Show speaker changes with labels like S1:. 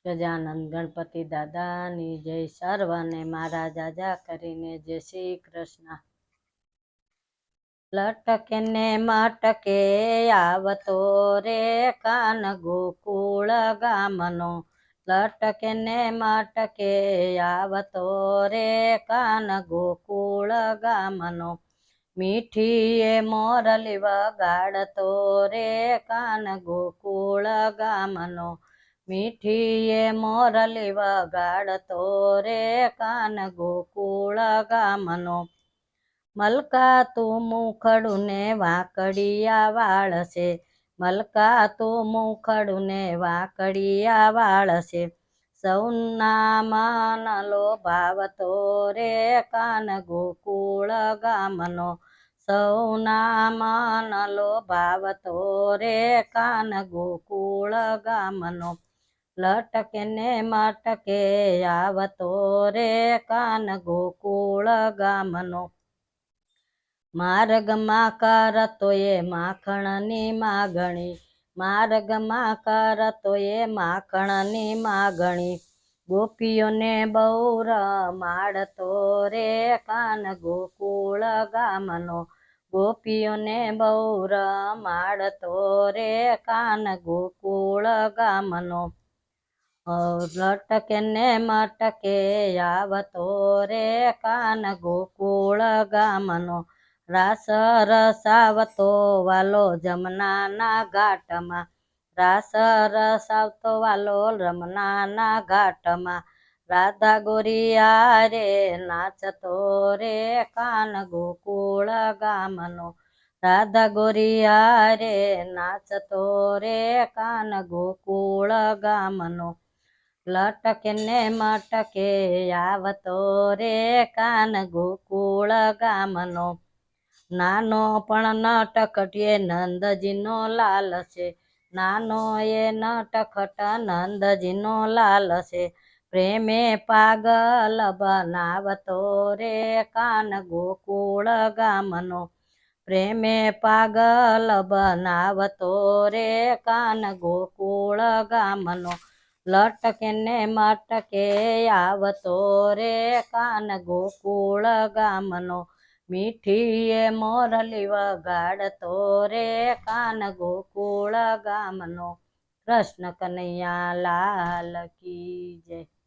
S1: ગજાનંદ ગણપતિ દાદાની જય. સર્વને મારા જાજા કરીને જય શ્રી કૃષ્ણ. લટકે ને મટકે આવતો રે કાન ગોકુળ ગામનો. લટકે ને મટકે આવતો રે કાન ગોકુળ ગામનો. મીઠીએ મોરલી વગાડતો રે કાન ગોકુળ ગામનો. મીઠીએ મોરલી વગાડતો રે કાન ગોકુળ ગામનો. મલકા તું મુખડું ને વાંકડિયા વાળ છે. મલકા તું મુખડું ને વાંકડિયા વાળ છે. સૌના મન લોભાવતો રે કાન ગોકુળ ગામનો. સૌના મન લોભાવતો રે કાન ગોકુળ ગામનો. લટકે ને મટકે આવતો રે કાન ગોકુળ ગામનો. માર્ગમાં કરતો એ માખણની માગણી. માર્ગમાં કરતો એ માખણની માગણી. ગોપીઓને બહુ રમાડતો રે કાન ગોકુળ ગામનો. ગોપીઓને બહુ રમાડતો રે કાન ગોકુળ ગામનો. લટકે ને મટકે આવતો રે કાન ગોકુળ ગામનો. રાસ રસાવતો વાલો જમનાના ઘાટમાં. રાસ રસાવતો વાલો રમનાના ઘાટમાં. રાધા ગોરિયા રે નાચતો રે કાન ગોકુળ ગામનો. રાધા ગોરિયા રે નાચતો રે કાન ગોકુળ ગામનો. લટકે ને મટકે આવતો રે કાન ગોકુળ ગામનો. નાનો પણ નટખટીએ નંદજીનો લાલ છે. નાનો એ નટખટ નંદજીનો લાલ છે. પ્રેમે પાગલ બનાવતો રે કાન ગોકુળ ગામનો. પ્રેમે પાગલ બનાવતો રે કાન ગોકુળ ગામનો. લટકે ને મટકે આવતો રે કાન ગોકુળ ગામનો. મીઠીએ મોરલી વગાડતો રે કાન ગોકુળ ગામનો. કૃષ્ણ કનૈયા લાલ કી જય.